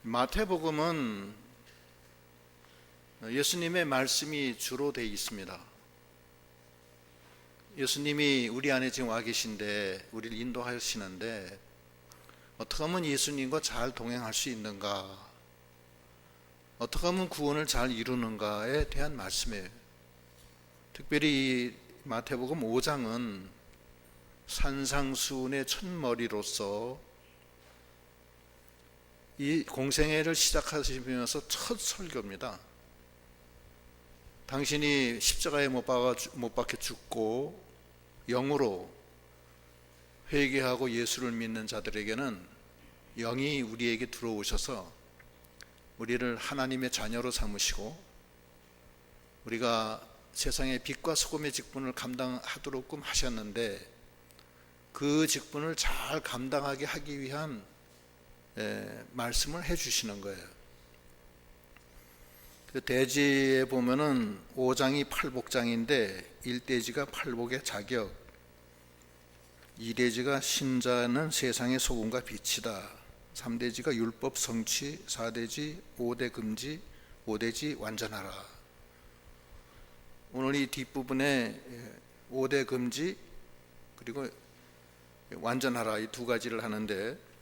마태복음은 예수님의 말씀이 주로 되어 있습니다. 예수님이 우리 안에 지금 와 계신데 우리를 인도하시는데 어떻게 하면 예수님과 잘 동행할 수 있는가, 어떻게 하면 구원을 잘 이루는가에 대한 말씀이에요. 특별히 마태복음 5장은 산상수훈의 첫머리로서 이 공생애를 시작하시면서 첫 설교입니다. 당신이 십자가에 못 박혀 죽고 영으로 회개하고 예수를 믿는 자들에게는 영이 우리에게 들어오셔서 우리를 하나님의 자녀로 삼으시고 우리가 세상의 빛과 소금의 직분을 감당하도록끔 하셨는데 그 직분을 잘 감당하게 하기 위한 말씀을 해주시는 거예요. 그 대지에 보면은 5장이 팔복장인데 1대지가 팔복의 자격, 2대지가 신자는 세상의 소금과 빛이다, 3대지가 율법 성취, 4대지 5대 금지, 5대지 완전하라. 오늘 이 뒷부분에 5대 금지 그리고 완전하라, 이 두 가지를 하는데,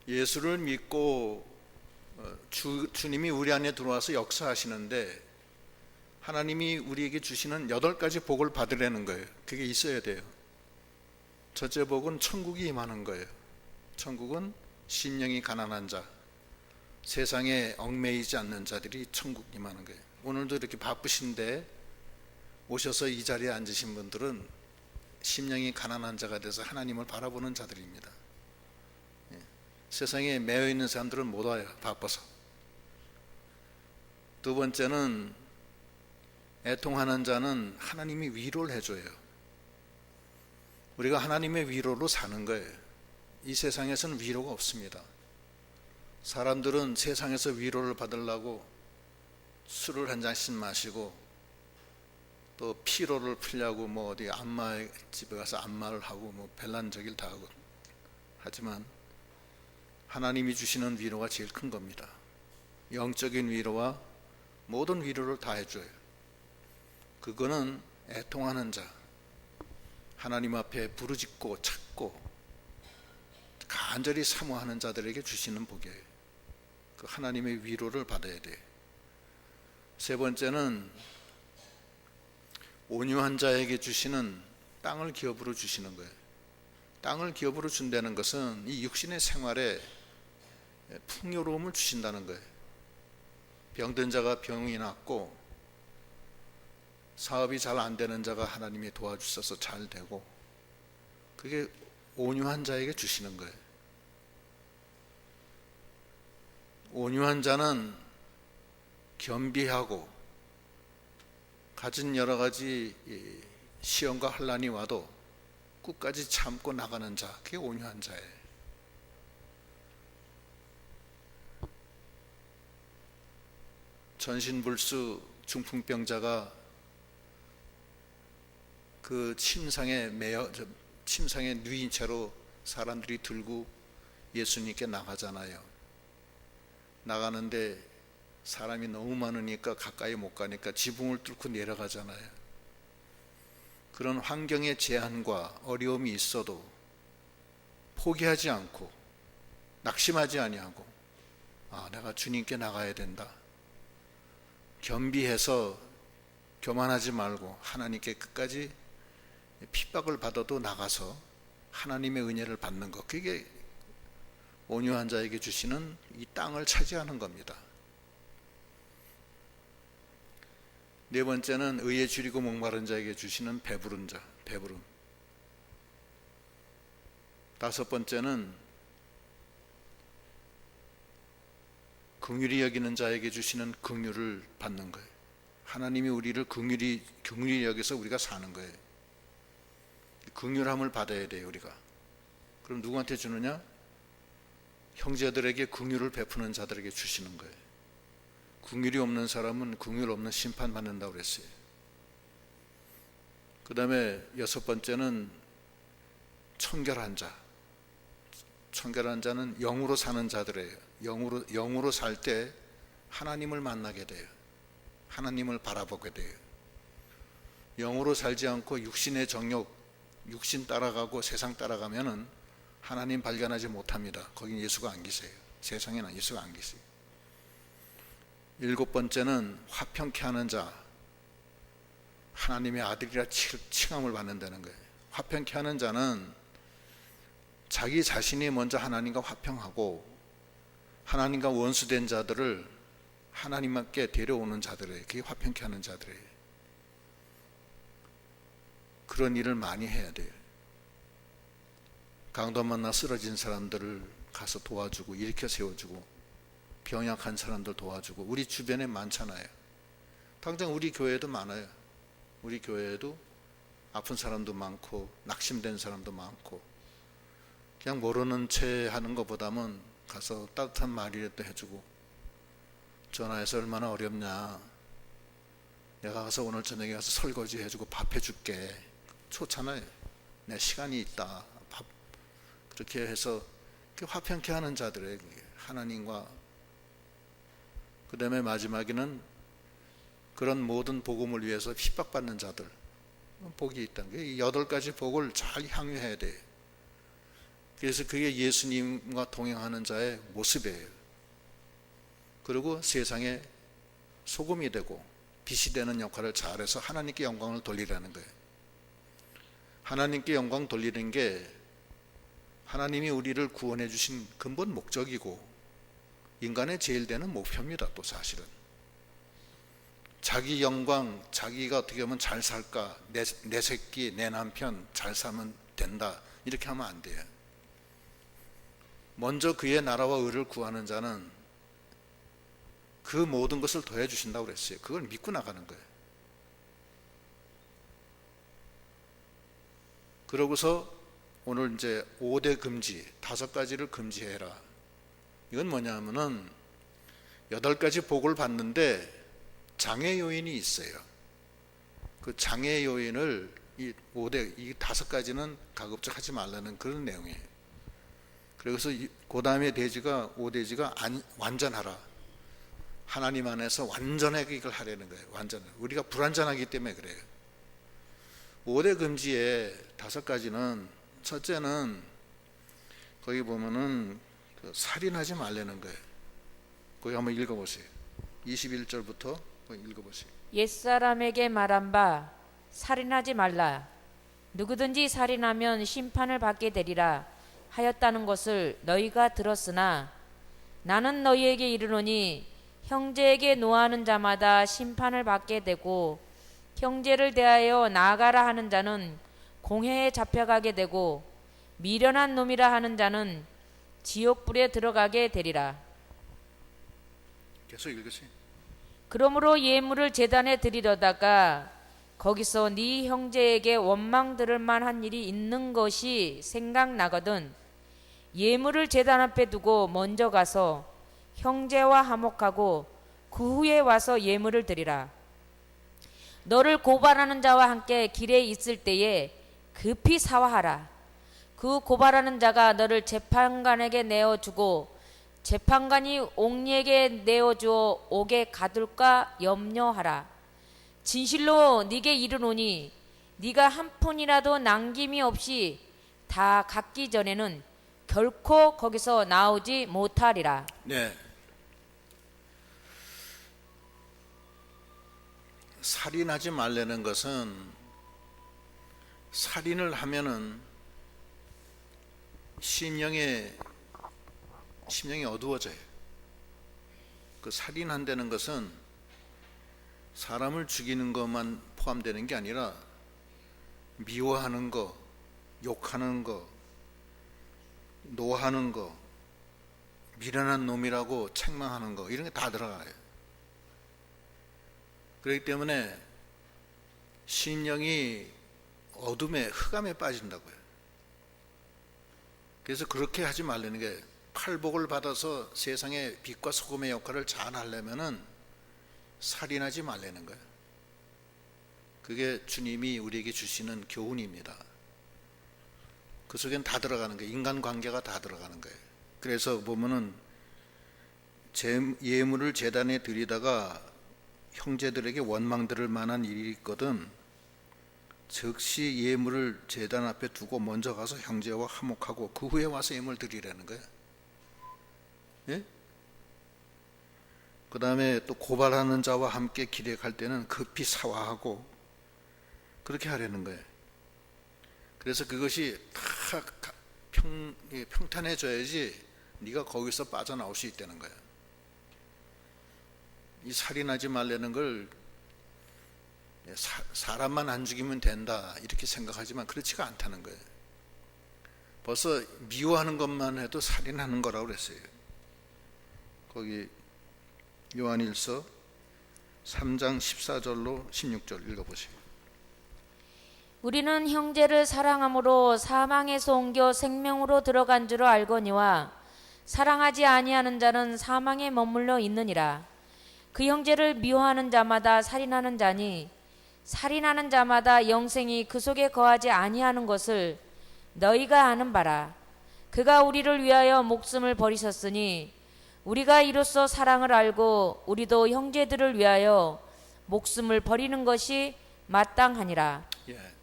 예수를 믿고 주님이 우리 안에 들어와서 역사하시는데 하나님이 우리에게 주시는 8가지 복을 받으려는 거예요. 그게 있어야 돼요. 첫째 복은 천국이 임하는 거예요. 천국은 심령이 가난한 자, 세상에 얽매이지 않는 자들이 천국 임하는 거예요. 오늘도 이렇게 바쁘신데 오셔서 이 자리에 앉으신 분들은 심령이 가난한 자가 돼서 하나님을 바라보는 자들입니다. 세상에 매여 있는 사람들은 못 와요, 바빠서. 두 번째는 애통하는 자는 하나님이 위로를 해줘요. 우리가 하나님의 위로로 사는 거예요. 이 세상에서는 위로가 없습니다. 사람들은 세상에서 위로를 받으려고 술을 한 잔씩 마시고 또 피로를 풀려고 어디 안마 집에 가서 안마를 하고 별난저기를 다 하고, 하지만 하나님이 주시는 위로가 제일 큰 겁니다. 영적인 위로와 모든 위로를 다 해줘요. 그거는 애통하는 자, 하나님 앞에 부르짖고 찾고 간절히 사모하는 자들에게 주시는 복이에요. 그 하나님의 위로를 받아야 돼요. 세 번째는 온유한 자에게 주시는 땅을 기업으로 주시는 거예요. 땅을 기업으로 준다는 것은 이 육신의 생활에 풍요로움을 주신다는 거예요. 병든 자가 병이 낫고 사업이 잘 안 되는 자가 하나님이 도와주셔서 잘 되고, 그게 온유한 자에게 주시는 거예요. 온유한 자는 겸비하고 가진 여러 가지 시험과 환난이 와도 끝까지 참고 나가는 자, 그게 온유한 자예요. 전신불수 중풍병자가 그 침상에 누인 채로 사람들이 들고 예수님께 나가잖아요. 나가는데 사람이 너무 많으니까 가까이 못 가니까 지붕을 뚫고 내려가잖아요. 그런 환경의 제한과 어려움이 있어도 포기하지 않고 낙심하지 아니하고, 내가 주님께 나가야 된다, 겸비해서 교만하지 말고 하나님께 끝까지 핍박을 받아도 나가서 하나님의 은혜를 받는 것, 그게 온유한 자에게 주시는 이 땅을 차지하는 겁니다. 네 번째는 의에 줄이고 목마른 자에게 주시는 배부른 자, 배부름. 다섯 번째는 긍휼히 여기는 자에게 주시는 긍휼을 받는 거예요. 하나님이 우리를 긍휼히 여기서 우리가 사는 거예요. 긍휼함을 받아야 돼요, 우리가. 그럼 누구한테 주느냐? 형제들에게 긍휼을 베푸는 자들에게 주시는 거예요. 긍휼이 없는 사람은 긍휼 없는 심판 받는다고 그랬어요. 그 다음에 여섯 번째는 청결한 자, 청결한 자는 영으로 사는 자들이에요. 영으로 살 때 하나님을 만나게 돼요. 하나님을 바라보게 돼요. 영으로 살지 않고 육신의 정욕, 육신 따라가고 세상 따라가면은 하나님 발견하지 못합니다. 거긴 예수가 안 계세요. 세상에는 예수가 안 계세요. 7번째는 화평케 하는 자, 하나님의 아들이라 칭함을 받는다는 거예요. 화평케 하는 자는 자기 자신이 먼저 하나님과 화평하고 하나님과 원수된 자들을 하나님께 데려오는 자들이에요. 그게 화평케 하는 자들이에요. 그런 일을 많이 해야 돼요. 강도 만나 쓰러진 사람들을 가서 도와주고 일으켜 세워주고 병약한 사람들 도와주고, 우리 주변에 많잖아요. 당장 우리 교회에도 많아요. 우리 교회에도 아픈 사람도 많고 낙심된 사람도 많고, 그냥 모르는 채 하는 것보다는 가서 따뜻한 말이라도 해주고, 전화해서 얼마나 어렵냐, 내가 가서 오늘 저녁에 가서 설거지 해주고 밥 해줄게, 좋잖아요. 내 시간이 있다, 밥. 그렇게 해서 화평케 하는 자들의 하나님과, 그 다음에 마지막에는 그런 모든 복음을 위해서 핍박받는 자들, 복이 있다는 거예요. 이 8가지 복을 잘 향유해야 돼요. 그래서 그게 예수님과 동행하는 자의 모습이에요. 그리고 세상에 소금이 되고 빛이 되는 역할을 잘해서 하나님께 영광을 돌리라는 거예요. 하나님께 영광 돌리는 게 하나님이 우리를 구원해 주신 근본 목적이고 인간의 제일 되는 목표입니다. 또 사실은 자기 영광, 자기가 어떻게 하면 잘 살까, 내 새끼, 내 남편 잘 살면 된다, 이렇게 하면 안 돼요. 먼저 그의 나라와 의를 구하는 자는 그 모든 것을 더해 주신다고 그랬어요. 그걸 믿고 나가는 거예요. 그러고서 오늘 이제 5대 금지, 5가지를 금지해라. 이건 뭐냐면은 8가지 복을 받는데 장애 요인이 있어요. 그 장애 요인을 이 5가지는 가급적 하지 말라는 그런 내용이에요. 그래서 그 다음에 5대지가 완전하라. 하나님 안에서 완전하게 이걸 하려는 거예요. 완전하게. 우리가 불완전하기 때문에 그래요. 5대 금지에 5가지는, 첫째는 거기 보면은 살인하지 말라는 거예요. 거기 한번 읽어보세요. 21절부터 읽어보세요. 옛사람에게 말한 바 살인하지 말라. 누구든지 살인하면 심판을 받게 되리라 하였다는 것을 너희가 들었으나 나는 너희에게 이르노니 형제에게 노하는 자마다 심판을 받게 되고, 형제를 대하여 나아가라 하는 자는 공회에 잡혀가게 되고, 미련한 놈이라 하는 자는 지옥불에 들어가게 되리라. 계속 읽으세요. 그러므로 예물을 제단에 드리려다가 거기서 네 형제에게 원망 들을 만한 일이 있는 것이 생각나거든 예물을 제단 앞에 두고 먼저 가서 형제와 화목하고 그 후에 와서 예물을 드리라. 너를 고발하는 자와 함께 길에 있을 때에 급히 사화하라. 그 고발하는 자가 너를 재판관에게 내어주고 재판관이 옥리에게 내어주어 옥에 가둘까 염려하라. 진실로 네게 이르노니 네가 한 푼이라도 남김이 없이 다 갚기 전에는 결코 거기서 나오지 못하리라. 네. 살인하지 말라는 것은, 살인을 하면은 심령이 어두워져요. 그 살인한다는 것은 사람을 죽이는 것만 포함되는 게 아니라 미워하는 거, 욕하는 거, 노하는 거, 미련한 놈이라고 책망하는 거, 이런 게 다 들어가요. 그렇기 때문에 심령이 어둠에, 흑암에 빠진다고요. 그래서 그렇게 하지 말라는 게, 팔복을 받아서 세상의 빛과 소금의 역할을 잘 하려면은 살인하지 말라는 거예요. 그게 주님이 우리에게 주시는 교훈입니다. 그 속엔 다 들어가는 거예요. 인간관계가 다 들어가는 거예요. 그래서 보면은 예물을 제단에 드리다가 형제들에게 원망들을 만한 일이 있거든 즉시 예물을 제단 앞에 두고 먼저 가서 형제와 화목하고 그 후에 와서 예물 드리라는 거예요. 예? 그 다음에 또 고발하는 자와 함께 길에 갈 때는 급히 사화하고 그렇게 하려는 거예요. 그래서 그것이 다 평탄해져야지 네가 거기서 빠져나올 수 있다는 거예요. 이 살인하지 말라는 걸 사람만 안 죽이면 된다 이렇게 생각하지만 그렇지가 않다는 거예요. 벌써 미워하는 것만 해도 살인하는 거라고 그랬어요. 거기 요한일서 3장 14절로 16절 읽어보세요. 우리는 형제를 사랑함으로 사망에서 옮겨 생명으로 들어간 줄 알거니와 사랑하지 아니하는 자는 사망에 머물러 있느니라. 그 형제를 미워하는 자마다 살인하는 자니 살인하는 자마다 영생이 그 속에 거하지 아니하는 것을 너희가 아는 바라. 그가 우리를 위하여 목숨을 버리셨으니 우리가 이로써 사랑을 알고 우리도 형제들을 위하여 목숨을 버리는 것이 마땅하니라. 예,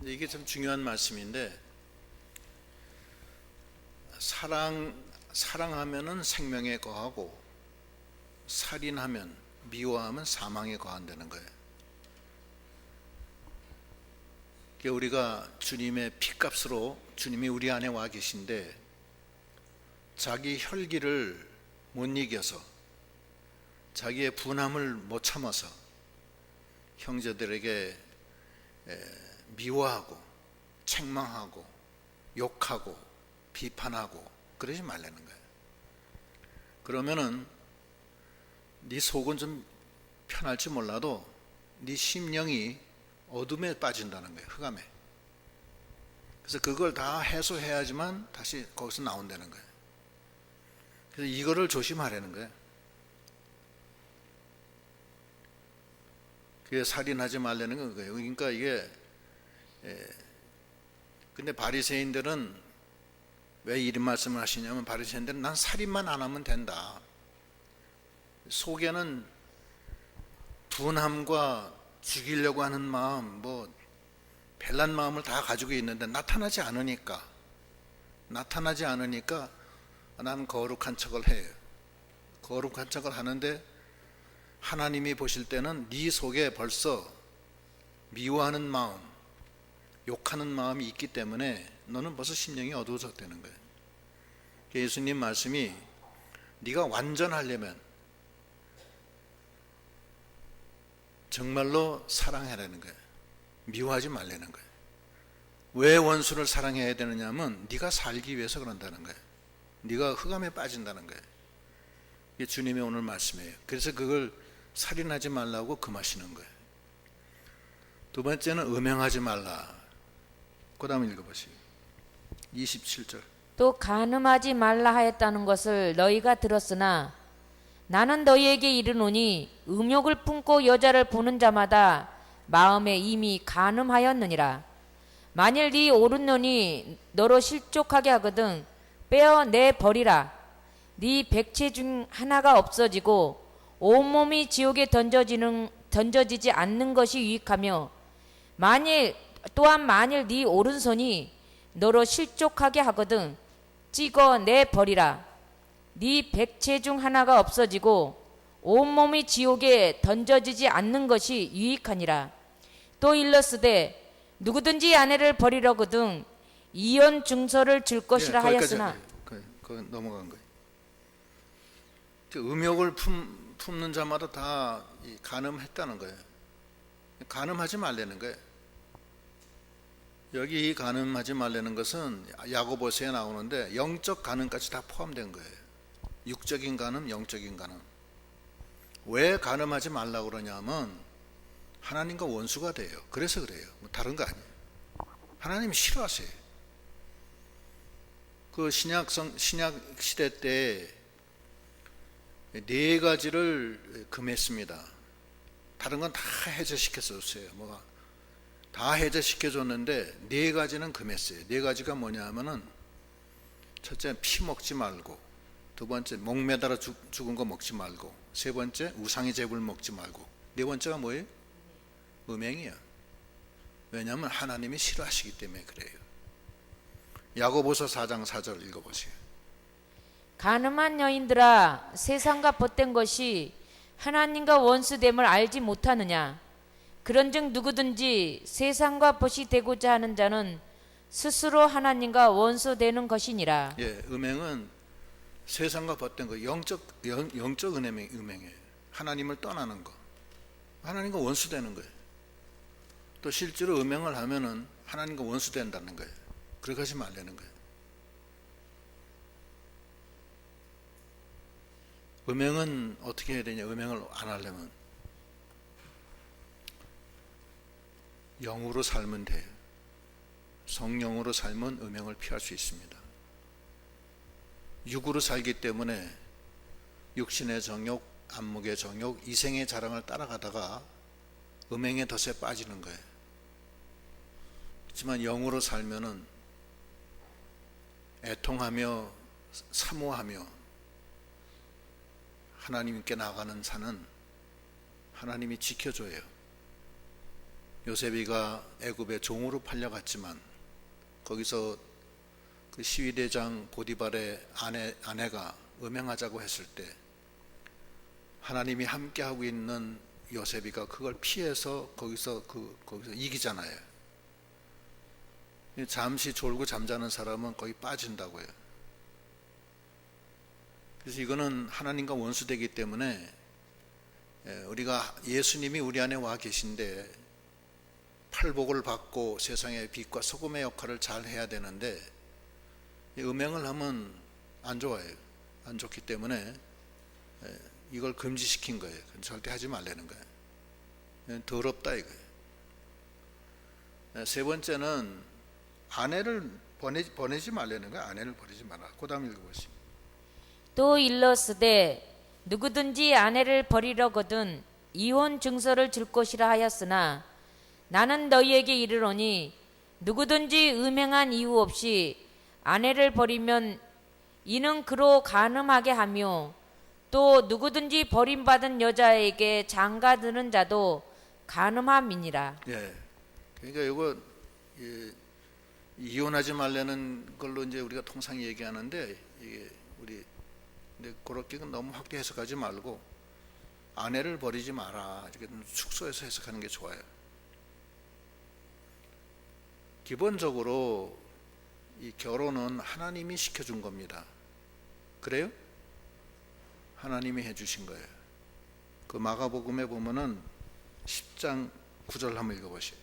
이게 참 중요한 말씀인데 사랑하면은 생명에 거하고 살인하면 미워하면 사망에 거한다는 거예요. 우리가 주님의 피값으로 주님이 우리 안에 와 계신데 자기 혈기를 못 이겨서 자기의 분함을 못 참아서 형제들에게 미워하고 책망하고 욕하고 비판하고 그러지 말라는 거예요. 그러면은 네 속은 좀 편할지 몰라도 네 심령이 어둠에 빠진다는 거예요. 흑암에. 그래서 그걸 다 해소해야지만 다시 거기서 나온다는 거예요. 그래서 이거를 조심하라는 거예요. 그게 살인하지 말라는 거예요. 그러니까 이게 근데 바리새인들은 왜 이런 말씀을 하시냐면 바리새인들은 난 살인만 안 하면 된다. 속에는 분함과 죽이려고 하는 마음, 별난 마음을 다 가지고 있는데 나타나지 않으니까 난 거룩한 척을 해요. 거룩한 척을 하는데 하나님이 보실 때는 네 속에 벌써 미워하는 마음, 욕하는 마음이 있기 때문에 너는 벌써 심령이 어두워졌다는 거예요. 예수님 말씀이 네가 완전하려면 정말로 사랑하라는 거예요. 미워하지 말라는 거예요. 왜 원수를 사랑해야 되느냐면 네가 살기 위해서 그런다는 거예요. 네가 흑암에 빠진다는 거예요. 이게 주님의 오늘 말씀이에요. 그래서 그걸 살인하지 말라고 금하시는 거예요. 두 번째는 음행하지 말라. 그 다음 읽어보시죠. 27절. 또 간음하지 말라 하였다는 것을 너희가 들었으나 나는 너희에게 이르노니 음욕을 품고 여자를 보는 자마다 마음에 이미 간음하였느니라. 만일 네 오른눈이 너로 실족하게 하거든 빼어내 버리라. 네 백체 중 하나가 없어지고 온몸이 지옥에 던져지지 않는 것이 유익하며 또한 만일 네 오른손이 너로 실족하게 하거든 찍어내 버리라. 네 백체 중 하나가 없어지고 온몸이 지옥에 던져지지 않는 것이 유익하니라. 또 일렀으되 누구든지 아내를 버리려거든 이혼 증서를 줄 것이라 하였으나. 거기 넘어간 거예요. 음욕을 품는 자마다 다 간음했다는 거예요. 간음하지 말라는 거예요. 여기 이 간음하지 말라는 것은 야고보서에 나오는데 영적 간음까지 다 포함된 거예요. 육적인 간음, 영적인 간음. 왜 간음하지 말라고 그러냐면 하나님과 원수가 돼요. 그래서 그래요. 다른 거 아니에요. 하나님이 싫어하세요. 그 신약 시대 때 4가지를 금했습니다. 다른 건 다 해제시켰었어요. 다 해제시켜줬는데 네 가지는 금했어요. 네 가지가 뭐냐 하면은 첫째, 피 먹지 말고, 두 번째, 목 매달아 죽은 거 먹지 말고, 세 번째, 우상의 제물 먹지 말고, 네 번째가 뭐예요? 음행이야. 왜냐하면 하나님이 싫어하시기 때문에 그래요. 야고보서 4장 4절 읽어보세요. 가늠한 여인들아, 세상과 벗된 것이 하나님과 원수됨을 알지 못하느냐? 그런즉 누구든지 세상과 벗이 되고자 하는 자는 스스로 하나님과 원수되는 것이니라. 예, 음행은 세상과 벗된 거, 영적 음행이에요. 하나님을 떠나는 거, 하나님과 원수되는 거예요. 또 실제로 음행을 하면은 하나님과 원수된다는 거예요. 그렇게 하지 말라는 거예요. 음행은 어떻게 해야 되냐? 음행을 안 하려면 영으로 살면 돼요. 성령으로 살면 음행을 피할 수 있습니다. 육으로 살기 때문에 육신의 정욕, 안목의 정욕, 이생의 자랑을 따라가다가 음행의 덫에 빠지는 거예요. 하지만 영으로 살면은 애통하며 사모하며 하나님께 나가는 산은 하나님이 지켜줘요. 요셉이가 애굽의 종으로 팔려갔지만 거기서 그 시위대장 보디발의 아내가 음행하자고 했을 때 하나님이 함께하고 있는 요셉이가 그걸 피해서 거기서 이기잖아요. 잠시 졸고 잠자는 사람은 거기 빠진다고요. 그래서 이거는 하나님과 원수되기 때문에 우리가 예수님이 우리 안에 와 계신데 팔복을 받고 세상의 빛과 소금의 역할을 잘 해야 되는데 음행을 하면 안 좋아요. 안 좋기 때문에 이걸 금지시킨 거예요. 절대 하지 말라는 거예요. 더럽다 이거예요. 세 번째는 아내를 보내지 말라는 거예요. 아내를 버리지 마라. 그 다음 읽어보시죠. 또 일렀으되 누구든지 아내를 버리려거든 이혼 증서를 줄 것이라 하였으나 나는 너희에게 이르노니 누구든지 음행한 이유 없이 아내를 버리면 이는 그로 간음하게 하며 또 누구든지 버림받은 여자에게 장가드는 자도 간음함이니라. 예. 그러니까 이거 이혼하지 말라는 걸로 이제 우리가 통상 얘기하는데 이게 우리 근데 그렇게 너무 확대 해석하지 말고 아내를 버리지 마라 이렇게 축소해서 해석하는 게 좋아요. 기본적으로 이 결혼은 하나님이 시켜준 겁니다. 그래요? 하나님이 해주신 거예요. 그 마가복음에 보면은 10장 9절 한번 읽어보시죠.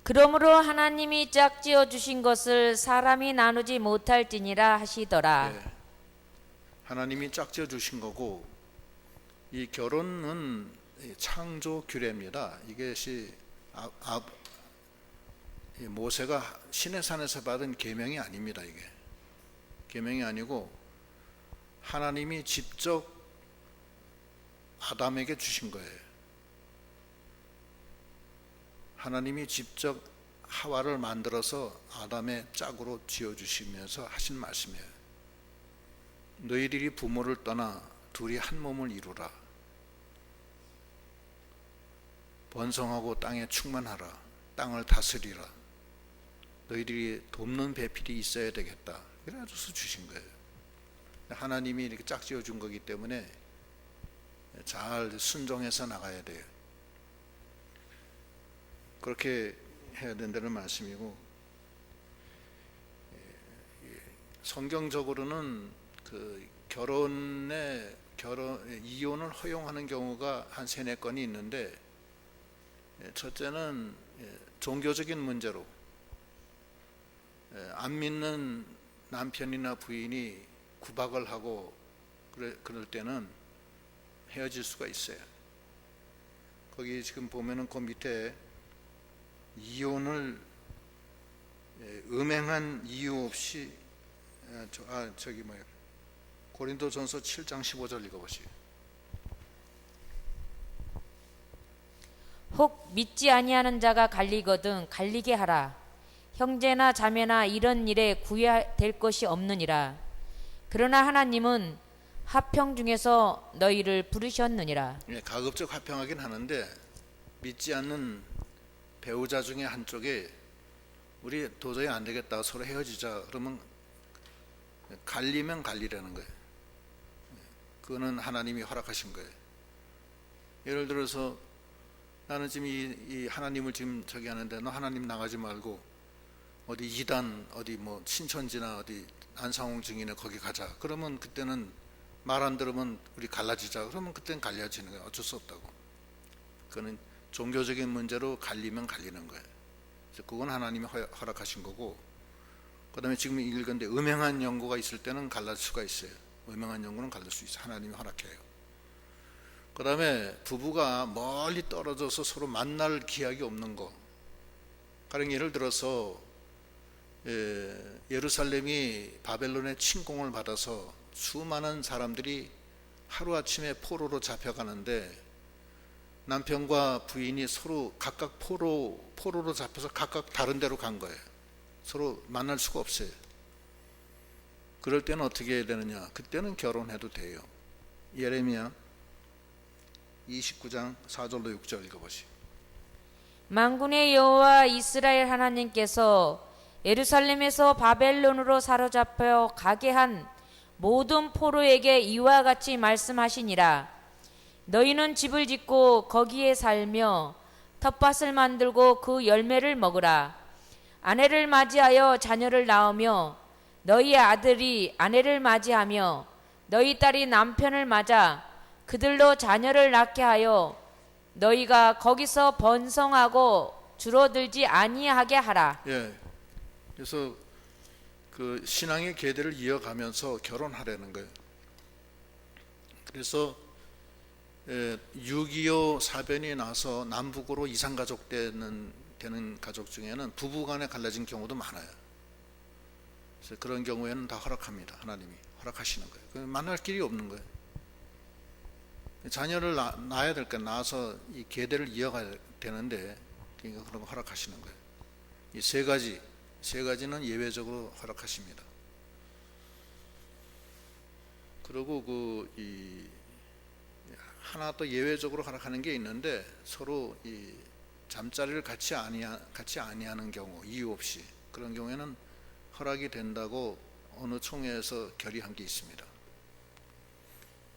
그러므로 하나님이 짝지어 주신 것을 사람이 나누지 못할지니라 하시더라. 네. 하나님이 짝지어 주신 거고 이 결혼은 창조 규례입니다. 이것이 모세가 시내산에서 받은 계명이 아닙니다. 이게 계명이 아니고 하나님이 직접 아담에게 주신 거예요. 하나님이 직접 하와를 만들어서 아담의 짝으로 지어주시면서 하신 말씀이에요. 너희들이 부모를 떠나 둘이 한 몸을 이루라. 번성하고 땅에 충만하라. 땅을 다스리라. 너희들이 돕는 배필이 있어야 되겠다. 그래서 주신 거예요. 하나님이 이렇게 짝지어 준 거기 때문에 잘 순종해서 나가야 돼요. 그렇게 해야 된다는 말씀이고, 성경적으로는 그 이혼을 허용하는 경우가 한 3-4건이 있는데, 첫째는 종교적인 문제로 안 믿는 남편이나 부인이 구박을 하고 그럴 때는 헤어질 수가 있어요. 거기 지금 보면은 그 밑에 이혼을 음행한 이유 없이 고린도전서 7장 15절 읽어보시죠. 혹 믿지 아니하는 자가 갈리거든 갈리게 하라. 형제나 자매나 이런 일에 구애될 것이 없느니라. 그러나 하나님은 화평 중에서 너희를 부르셨느니라. 예, 가급적 화평하긴 하는데 믿지 않는 배우자 중에 한쪽에 우리 도저히 안 되겠다 서로 헤어지자 그러면 갈리면 갈리라는 거예요. 그거는 하나님이 허락하신 거예요. 예를 들어서 나는 지금 이 하나님을 지금 저기 하는데 너 하나님 나가지 말고 어디 이단 어디 뭐 신천지나 어디 안상홍 증인에 거기 가자. 그러면 그때는 말 안 들으면 우리 갈라지자. 그러면 그때는 갈라지는 거예요. 어쩔 수 없다고. 그거는 종교적인 문제로 갈리면 갈리는 거예요. 그래서 그건 하나님이 허락하신 거고, 그 다음에 지금 읽은데 음행한 연고가 있을 때는 갈릴 수가 있어요. 음행한 연고는 갈릴 수 있어요. 하나님이 허락해요. 그 다음에 부부가 멀리 떨어져서 서로 만날 기약이 없는 거. 가령 예를 들어서 예루살렘이 바벨론의 침공을 받아서 수많은 사람들이 하루아침에 포로로 잡혀가는데 남편과 부인이 서로 각각 포로로 잡혀서 각각 다른 데로 간 거예요. 서로 만날 수가 없어요. 그럴 때는 어떻게 해야 되느냐? 그때는 결혼해도 돼요. 예레미야 29장 4절로 6절 읽어보시오. 만군의 여호와 이스라엘 하나님께서 예루살렘에서 바벨론으로 사로잡혀 가게 한 모든 포로에게 이와 같이 말씀하시니라. 너희는 집을 짓고 거기에 살며 텃밭을 만들고 그 열매를 먹으라. 아내를 맞이하여 자녀를 낳으며 너희 아들이 아내를 맞이하며 너희 딸이 남편을 맞아 그들로 자녀를 낳게 하여 너희가 거기서 번성하고 줄어들지 아니하게 하라. 예. 그래서 그 신앙의 계대를 이어가면서 결혼하라는 거예요. 그래서 6.25 사변이 나서 남북으로 이산가족 되는 가족 중에는 부부간에 갈라진 경우도 많아요. 그래서 그런 경우에는 다 허락합니다. 하나님이 허락하시는 거예요. 만날 길이 없는 거예요. 자녀를 낳아야 될 거 낳아서 이 계대를 이어가야 되는데 그러니까 그런 거 허락하시는 거예요. 이 세 가지는 예외적으로 허락하십니다. 그리고 하나 또 예외적으로 허락하는 게 있는데 서로 이 잠자리를 같이 아니하는 경우 이유 없이 그런 경우에는 허락이 된다고 어느 총회에서 결의한 게 있습니다.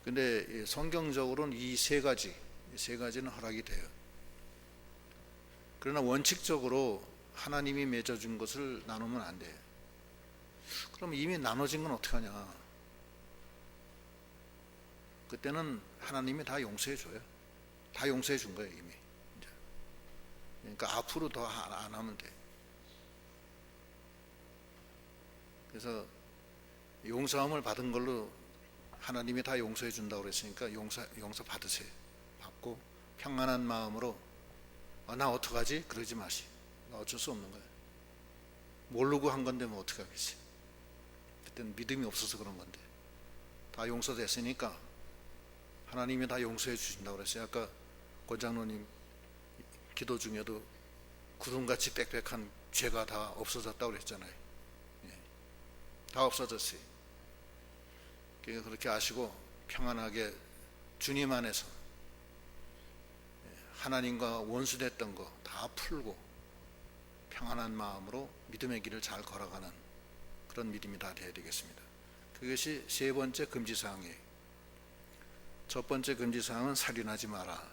근데 성경적으로는 이 세 가지는 허락이 돼요. 그러나 원칙적으로 하나님이 맺어준 것을 나누면 안 돼요. 그럼 이미 나눠진 건 어떡하냐? 그때는 하나님이 다 용서해 줘요. 다 용서해 준 거예요 이미. 그러니까 앞으로 더 안 하면 돼. 그래서 용서함을 받은 걸로 하나님이 다 용서해 준다고 그랬으니까 용서 받으세요. 받고 평안한 마음으로 나 어떡하지? 그러지 마시. 어쩔 수 없는 거예요. 모르고 한 건데 뭐 어떻게 하겠어요. 그때는 믿음이 없어서 그런 건데 다 용서됐으니까 하나님이 다 용서해 주신다고 그랬어요. 아까 권장로님 기도 중에도 구름같이 빽빽한 죄가 다 없어졌다고 그랬잖아요. 다 없어졌어요. 그러니까 그렇게 아시고 평안하게 주님 안에서 하나님과 원수됐던 거 다 풀고 평안한 마음으로 믿음의 길을 잘 걸어가는 그런 믿음이 다 되어야 되겠습니다. 그것이 세 번째 금지사항이에요. 첫 번째 금지사항은 살인하지 마라.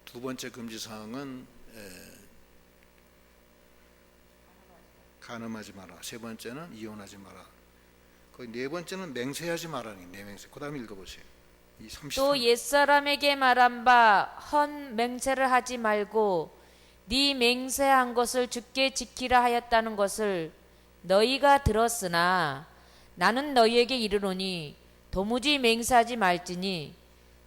두 번째 금지사항은 간음하지 마라. 세 번째는 이혼하지 마라. 거의 네 번째는 맹세하지 마라니. 맹세. 그 다음에 읽어보세요. 또 옛사람에게 말한 바 헌 맹세를 하지 말고 네 맹세한 것을 주께 지키라 하였다는 것을 너희가 들었으나 나는 너희에게 이르노니 도무지 맹세하지 말지니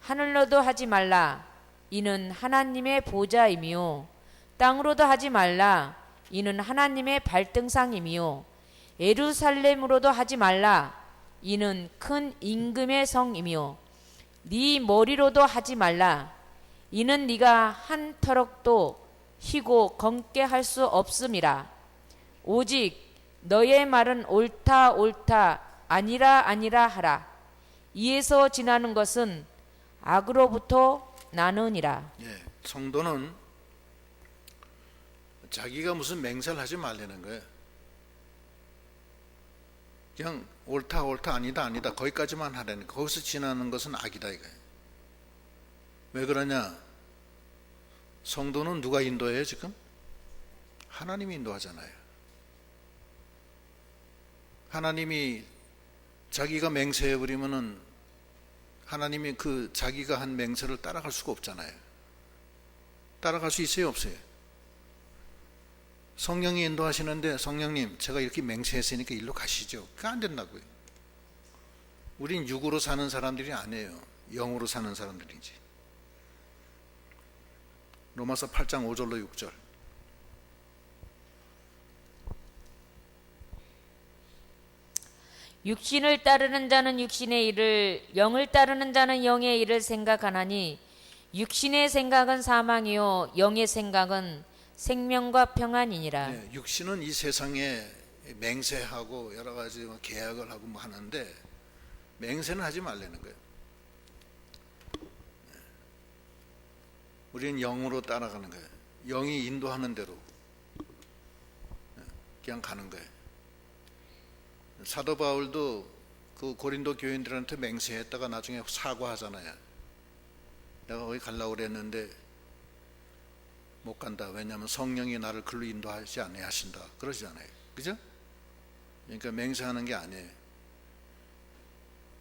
하늘로도 하지 말라. 이는 하나님의 보좌이며 땅으로도 하지 말라. 이는 하나님의 발등상이며 예루살렘으로도 하지 말라. 이는 큰 임금의 성이며 네 머리로도 하지 말라. 이는 네가 한 터럭도 희고 검게 할 수 없음이라. 오직 너의 말은 옳다 옳다 아니라 아니라 하라. 이에서 지나는 것은 악으로부터 나느니라. 예, 성도는 자기가 무슨 맹세를 하지 말라는 거예요. 그냥 옳다 옳다 아니다 아니다 거기까지만 하라는 거예요. 거기서 지나는 것은 악이다 이거예요. 왜 그러냐? 성도는 누가 인도해요 지금? 하나님이 인도하잖아요. 하나님이 자기가 맹세해버리면은 하나님이 그 자기가 한 맹세를 따라갈 수가 없잖아요. 따라갈 수 있어요 없어요? 성령이 인도하시는데 성령님 제가 이렇게 맹세했으니까 일로 가시죠. 그게 안 된다고요. 우린 육으로 사는 사람들이 아니에요. 영으로 사는 사람들이지. 로마서 8장 5절로 6절. 육신을 따르는 자는 육신의 일을, 영을 따르는 자는 영의 일을 생각하나니 육신의 생각은 사망이요 영의 생각은 생명과 평안이니라. 네, 육신은 이 세상에 맹세하고 여러 가지 계약을 하고 뭐 하는데 맹세는 하지 말라는 거예요. 우리는 영으로 따라가는 거예요. 영이 인도하는 대로 그냥 가는 거예요. 사도 바울도 그 고린도 교인들한테 맹세했다가 나중에 사과하잖아요. 내가 거기 가려고 그랬는데 못 간다. 왜냐하면 성령이 나를 글로 인도하지 아니하신다. 그러시잖아요. 그죠? 그러니까 맹세하는 게 아니에요.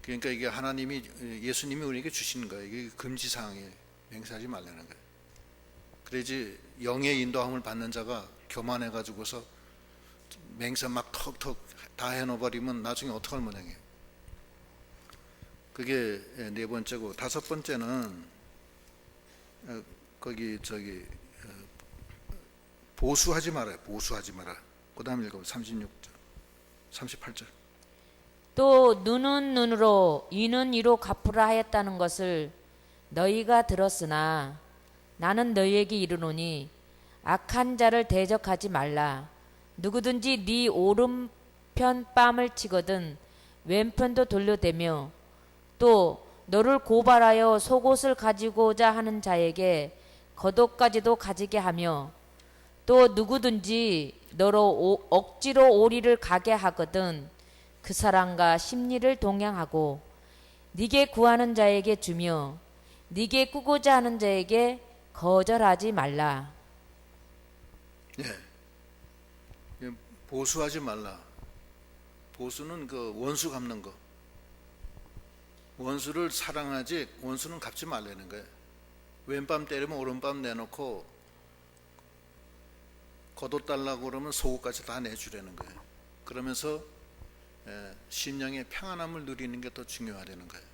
그러니까 이게 하나님이 예수님이 우리에게 주시는 거예요. 이게 금지사항이에요. 맹세하지 말라는 거예요. 그래야지 영의 인도함을 받는 자가 교만해가지고서 맹세 막 턱턱 다 해놓아버리면 나중에 어떡할 모양이에요. 그게 네 번째고, 다섯 번째는 거기 보수하지 말아요. 보수하지 마라. 그 다음 읽어보세요. 36절 38절. 또 눈은 눈으로 이는 이로 갚으라 하였다는 것을 너희가 들었으나 나는 너희에게 이르노니 악한 자를 대적하지 말라. 누구든지 네 오른편 뺨을 치거든 왼편도 돌려대며 또 너를 고발하여 속옷을 가지고자 하는 자에게 겉옷까지도 가지게 하며 또 누구든지 너로 억지로 오리를 가게 하거든 그 사람과 심리를 동행하고 네게 구하는 자에게 주며 네게 꾸고자 하는 자에게 거절하지 말라. 예, 보수하지 말라. 보수는 그 원수 갚는 거. 원수를 사랑하지 원수는 갚지 말라는 거예요. 왼밤 때리면 오른밤 내놓고 겉옷 달라고 그러면 속옷까지 다 내주라는 거예요. 그러면서 심령의 평안함을 누리는 게 더 중요하다는 거예요.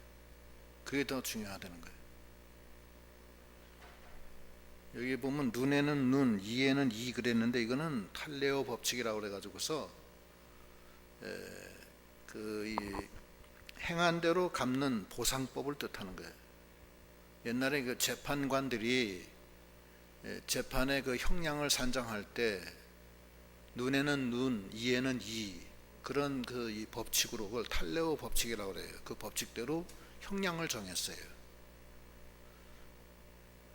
그게 더 중요하다는 거예요. 여기 보면 눈에는 눈, 이에는 이 그랬는데 이거는 탈레오 법칙이라고 그래가지고서 이 행한 대로 갚는 보상법을 뜻하는 거예요. 옛날에 그 재판관들이 재판의 그 형량을 산정할 때 눈에는 눈, 이에는 이 그런 이 법칙으로 그걸 탈레오 법칙이라고 그래요. 그 법칙대로 형량을 정했어요.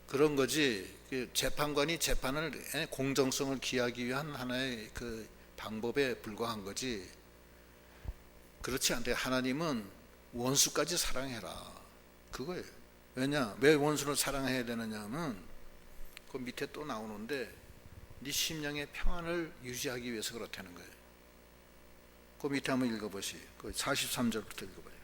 그런 거지. 재판관이 재판을 공정성을 기하기 위한 하나의 그 방법에 불과한 거지. 그렇지 않대. 하나님은 원수까지 사랑해라. 그거예요. 왜냐? 왜 원수를 사랑해야 되느냐 하면 그 밑에 또 나오는데 네 심령의 평안을 유지하기 위해서 그렇다는 거예요. 그 밑에 한번 읽어보시. 그 43절부터 읽어봐요.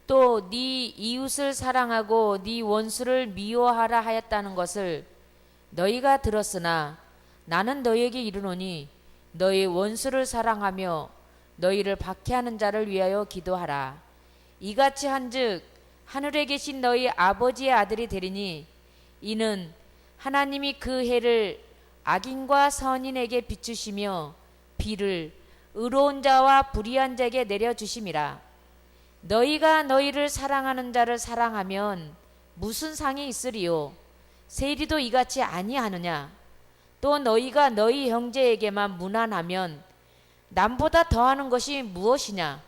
또 네 이웃을 사랑하고 네 원수를 미워하라 하였다는 것을 너희가 들었으나 나는 너희에게 이르노니 너희 원수를 사랑하며 너희를 박해하는 자를 위하여 기도하라. 이같이 한즉 하늘에 계신 너희 아버지의 아들이 되리니 이는 하나님이 그 해를 악인과 선인에게 비추시며 비를 의로운 자와 불의한 자에게 내려주심이라. 너희가 너희를 사랑하는 자를 사랑하면 무슨 상이 있으리요? 세리도 이같이 아니하느냐? 또 너희가 너희 형제에게만 무난하면 남보다 더하는 것이 무엇이냐?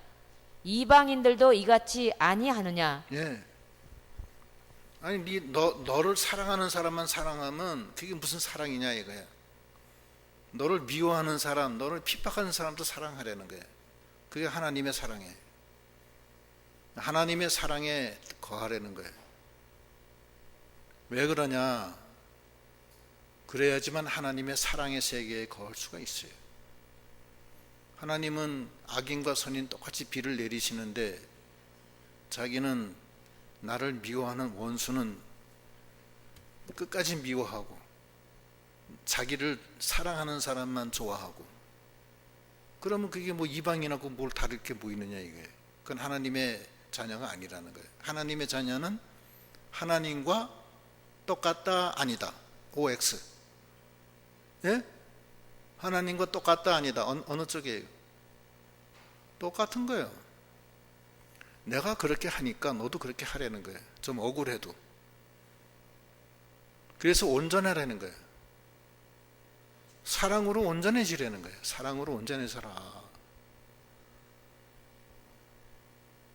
이방인들도 이같이 아니하느냐? 예. 아니 너를 사랑하는 사람만 사랑하면 그게 무슨 사랑이냐 이거야. 너를 미워하는 사람, 너를 핍박하는 사람도 사랑하려는 거야. 그게 하나님의 사랑이에요. 하나님의 사랑에 거하려는 거예요. 왜 그러냐? 그래야지만 하나님의 사랑의 세계에 거할 수가 있어요. 하나님은 악인과 선인 똑같이 비를 내리시는데 자기는 나를 미워하는 원수는 끝까지 미워하고 자기를 사랑하는 사람만 좋아하고, 그러면 그게 뭐 이방인하고 뭘 다를 게 뭐 있느냐 이게. 그건 하나님의 자녀가 아니라는 거예요. 하나님의 자녀는 하나님과 똑같다 아니다. OX. 예? 하나님과 똑같다 아니다. 어느 쪽이에요? 똑같은 거예요. 내가 그렇게 하니까 너도 그렇게 하려는 거예요. 좀 억울해도. 그래서 온전하라는 거예요. 사랑으로 온전해지려는 거예요. 사랑으로 온전해져라.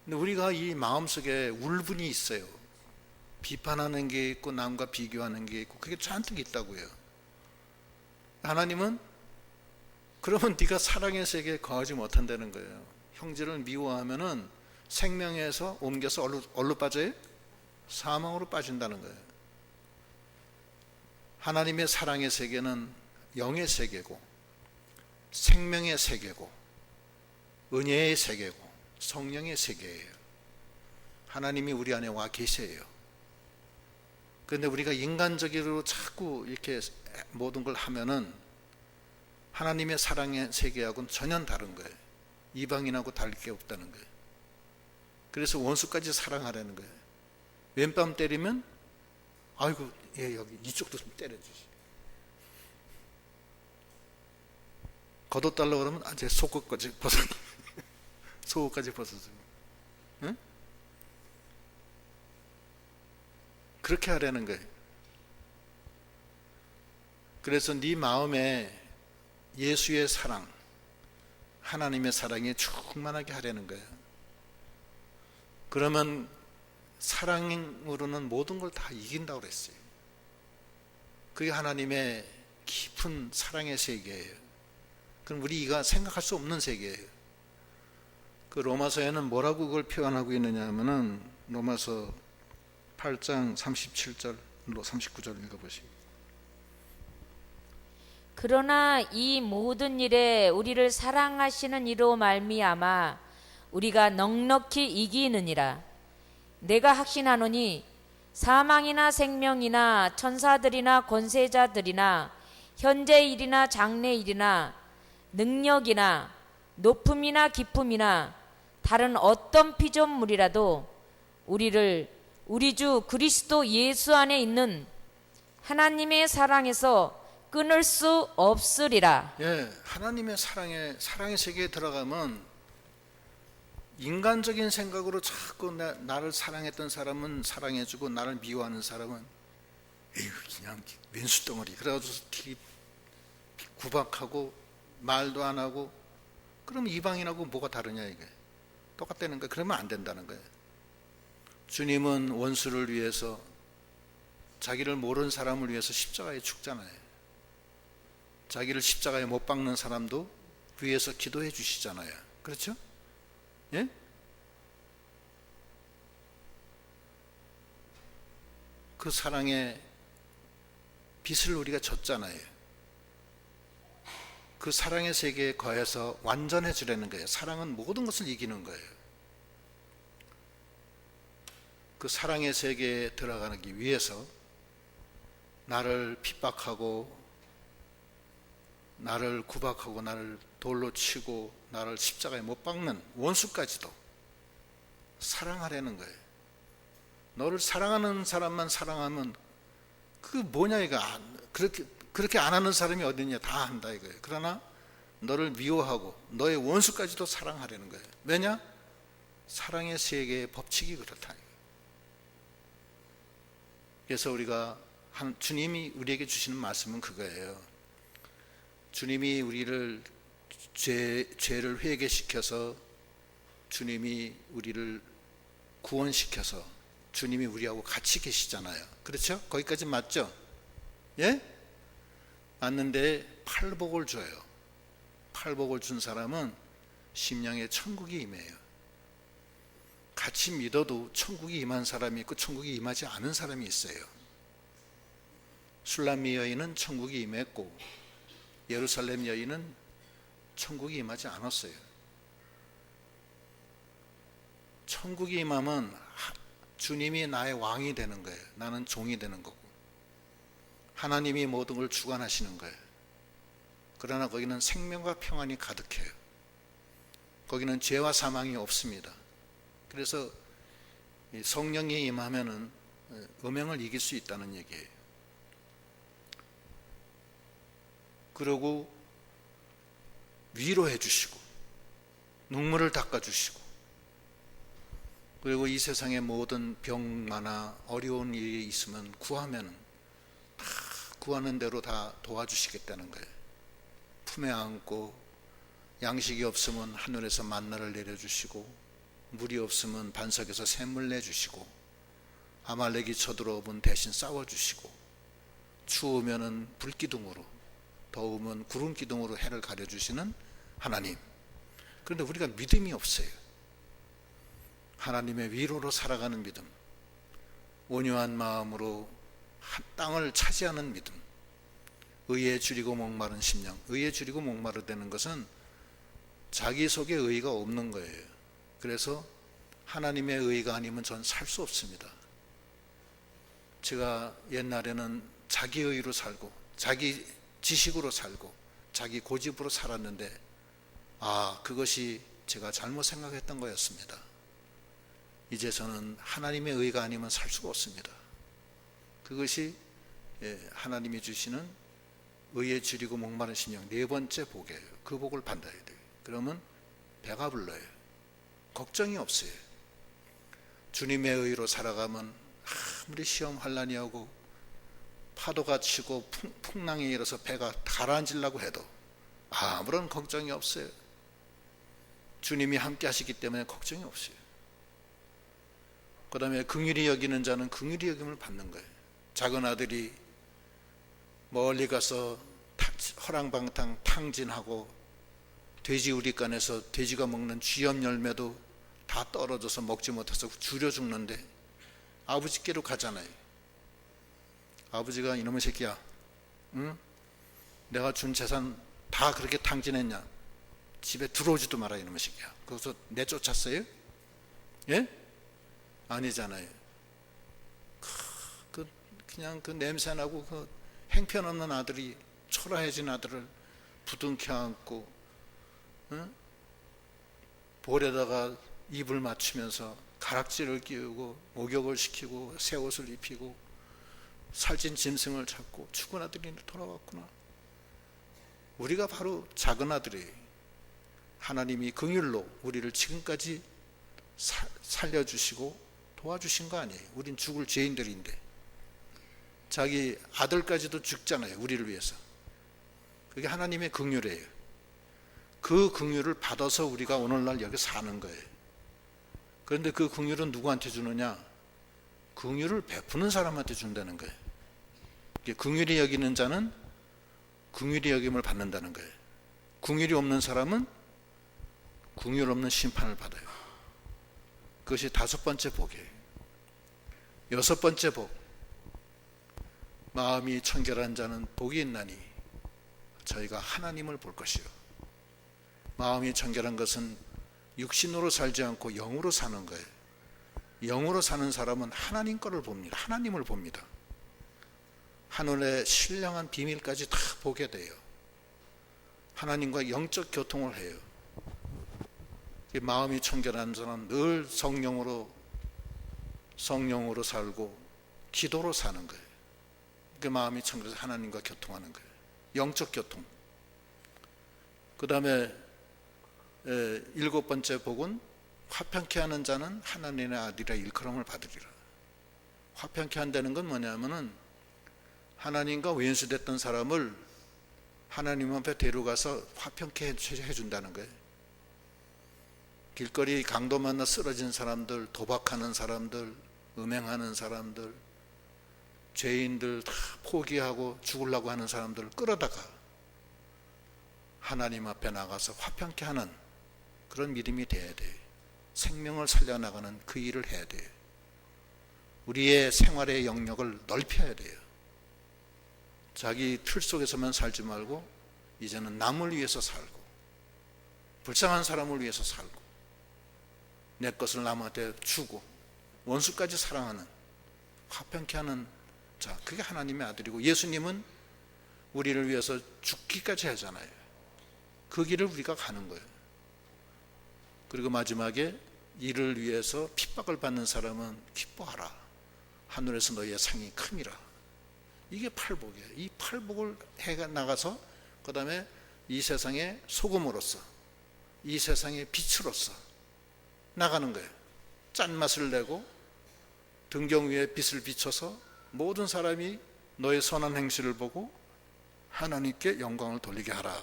근데 우리가 이 마음속에 울분이 있어요. 비판하는 게 있고 남과 비교하는 게 있고 그게 잔뜩 있다고요. 하나님은 그러면 네가 사랑의 세계에 거하지 못한다는 거예요. 형제를 미워하면은 생명에서 옮겨서 어디로 빠져요? 사망으로 빠진다는 거예요. 하나님의 사랑의 세계는 영의 세계고 생명의 세계고 은혜의 세계고 성령의 세계예요. 하나님이 우리 안에 와 계세요. 그런데 우리가 인간적으로 자꾸 이렇게 모든 걸 하면은 하나님의 사랑의 세계하고는 전혀 다른 거예요. 이방인하고 다를 게 없다는 거예요. 그래서 원수까지 사랑하라는 거예요. 왼뺨 때리면 아이고 얘 여기 이쪽도 좀 때려주시. 걷어달라고 그러면 제 속옷까지 벗어 속옷까지 벗어서. 응? 그렇게 하라는 거예요. 그래서 네 마음에 예수의 사랑, 하나님의 사랑이 충만하게 하려는 거예요. 그러면 사랑으로는 모든 걸 다 이긴다고 그랬어요. 그게 하나님의 깊은 사랑의 세계예요. 그럼 우리가 생각할 수 없는 세계예요. 그 로마서에는 뭐라고 그걸 표현하고 있느냐 하면은 로마서 8장 37절로 39절 읽어보시고. 그러나 이 모든 일에 우리를 사랑하시는 이로 말미암아 우리가 넉넉히 이기느니라. 내가 확신하노니 사망이나 생명이나 천사들이나 권세자들이나 현재 일이나 장래 일이나 능력이나 높음이나 깊음이나 다른 어떤 피조물이라도 우리를 우리 주 그리스도 예수 안에 있는 하나님의 사랑에서 끊을 수 없으리라. 예, 하나님의 사랑의 세계에 들어가면 인간적인 생각으로 자꾸 나를 사랑했던 사람은 사랑해주고 나를 미워하는 사람은 에휴 그냥 왼수덩어리 그래가지고 구박하고 말도 안 하고, 그럼 이방인하고 뭐가 다르냐 이게. 똑같다는 거예요. 그러면 안 된다는 거예요. 주님은 원수를 위해서 자기를 모르는 사람을 위해서 십자가에 죽잖아요. 자기를 십자가에 못 박는 사람도 위해서 기도해 주시잖아요. 그렇죠? 예? 그 사랑의 빛을 우리가 줬잖아요. 그 사랑의 세계에 거해서 완전해지려는 거예요. 사랑은 모든 것을 이기는 거예요. 그 사랑의 세계에 들어가기 위해서 나를 핍박하고 나를 구박하고 나를 돌로 치고 나를 십자가에 못 박는 원수까지도 사랑하려는 거예요. 너를 사랑하는 사람만 사랑하면 그 뭐냐 이거. 그렇게 안 하는 사람이 어딨냐. 다 한다 이거예요. 그러나 너를 미워하고 너의 원수까지도 사랑하려는 거예요. 왜냐? 사랑의 세계의 법칙이 그렇다. 그래서 우리가 주님이 우리에게 주시는 말씀은 그거예요. 주님이 우리를 죄를 회개시켜서 주님이 우리를 구원시켜서 주님이 우리하고 같이 계시잖아요. 그렇죠? 거기까지 맞죠? 예? 맞는데 팔복을 줘요. 팔복을 준 사람은 심령에 천국이 임해요. 같이 믿어도 천국이 임한 사람이 있고 천국이 임하지 않은 사람이 있어요. 술람미 여인은 천국이 임했고 예루살렘 여인은 천국이 임하지 않았어요. 천국이 임하면 주님이 나의 왕이 되는 거예요. 나는 종이 되는 거고 하나님이 모든 걸 주관하시는 거예요. 그러나 거기는 생명과 평안이 가득해요. 거기는 죄와 사망이 없습니다. 그래서 성령이 임하면은 음행을 이길 수 있다는 얘기예요. 그리고 위로해 주시고 눈물을 닦아 주시고 그리고 이 세상의 모든 병마나 어려운 일이 있으면 구하면 다 구하는 대로 다 도와주시겠다는 거예요. 품에 안고 양식이 없으면 하늘에서 만나를 내려주시고 물이 없으면 반석에서 샘물 내주시고 아말렉이 쳐들어오면 대신 싸워주시고 추우면은 불기둥으로 더우면 구름기둥으로 해를 가려주시는 하나님. 그런데 우리가 믿음이 없어요. 하나님의 위로로 살아가는 믿음, 온유한 마음으로 땅을 차지하는 믿음, 의에 줄이고 목마른 심령. 의에 줄이고 목마르다는 것은 자기 속에 의의가 없는 거예요. 그래서 하나님의 의의가 아니면 전 살 수 없습니다. 제가 옛날에는 자기 의의로 살고 자기 지식으로 살고 자기 고집으로 살았는데 그것이 제가 잘못 생각했던 거였습니다. 이제서는 하나님의 의의가 아니면 살 수가 없습니다. 그것이 하나님이 주시는 의에 줄이고 목마른 심령 네 번째 복이에요. 그 복을 받아야 돼요. 그러면 배가 불러요. 걱정이 없어요. 주님의 의로 살아가면 아무리 시험 환난이 오고 파도가 치고 풍랑이 일어서 배가 가라앉으려고 해도 아무런 걱정이 없어요. 주님이 함께 하시기 때문에 걱정이 없어요. 그 다음에 긍휼히 여기는 자는 긍휼히 여김을 받는 거예요. 작은 아들이 멀리 가서 허랑방탕 탕진하고 돼지 우리간에서 돼지가 먹는 쥐염 열매도 다 떨어져서 먹지 못해서 줄여 죽는데 아버지께로 가잖아요. 아버지가 이놈의 새끼야, 응? 내가 준 재산 다 그렇게 탕진했냐? 집에 들어오지도 마라 이놈의 새끼야. 거기서 내쫓았어요? 예? 아니잖아요. 그냥 그 냄새나고 그 행편없는 아들이 초라해진 아들을 부둥켜 안고 볼에다가 입을 맞추면서 가락지를 끼우고 목욕을 시키고 새 옷을 입히고 살찐 짐승을 잡고 죽은 아들이 돌아왔구나. 우리가 바로 작은 아들이에요. 하나님이 긍휼로 우리를 지금까지 살려주시고 도와주신 거 아니에요. 우린 죽을 죄인들인데 자기 아들까지도 죽잖아요. 우리를 위해서. 그게 하나님의 긍휼이에요. 그 긍휼을 받아서 우리가 오늘날 여기 사는 거예요. 그런데 그 긍휼은 누구한테 주느냐? 긍휼을 베푸는 사람한테 준다는 거예요. 긍휼히 여기는 자는 긍휼히 여김을 받는다는 거예요. 긍휼이 없는 사람은 긍휼 없는 심판을 받아요. 그것이 다섯 번째 복이에요. 여섯 번째 복. 마음이 청결한 자는 복이 있나니 저희가 하나님을 볼 것이요. 마음이 청결한 것은 육신으로 살지 않고 영으로 사는 거예요. 영으로 사는 사람은 하나님 거를 봅니다. 하나님을 봅니다. 하늘의 신령한 비밀까지 다 보게 돼요. 하나님과 영적 교통을 해요. 마음이 청결한 자는 늘 성령으로 살고 기도로 사는 거예요. 그 마음이 청결해서 하나님과 교통하는 거예요. 영적 교통. 그 다음에 일곱 번째 복은 화평케 하는 자는 하나님의 아들이라 일컬음을 받으리라. 화평케 한다는 건 뭐냐면은 하나님과 원수됐던 사람을 하나님 앞에 데려가서 화평케 해준다는 거예요. 길거리 강도 만나 쓰러진 사람들, 도박하는 사람들, 음행하는 사람들, 죄인들 다 포기하고 죽으려고 하는 사람들을 끌어다가 하나님 앞에 나가서 화평케 하는 그런 믿음이 돼야 돼요. 생명을 살려나가는 그 일을 해야 돼요. 우리의 생활의 영역을 넓혀야 돼요. 자기 틀 속에서만 살지 말고 이제는 남을 위해서 살고 불쌍한 사람을 위해서 살고 내 것을 남한테 주고 원수까지 사랑하는 화평케 하는 자, 그게 하나님의 아들이고 예수님은 우리를 위해서 죽기까지 하잖아요. 그 길을 우리가 가는 거예요. 그리고 마지막에 이를 위해서 핍박을 받는 사람은 기뻐하라. 하늘에서 너희의 상이 큼이라. 이게 팔복이에요. 이 팔복을 해 나가서 그 다음에 이 세상의 소금으로서 이 세상의 빛으로서 나가는 거예요. 짠맛을 내고 등경 위에 빛을 비춰서 모든 사람이 너의 선한 행실을 보고 하나님께 영광을 돌리게 하라.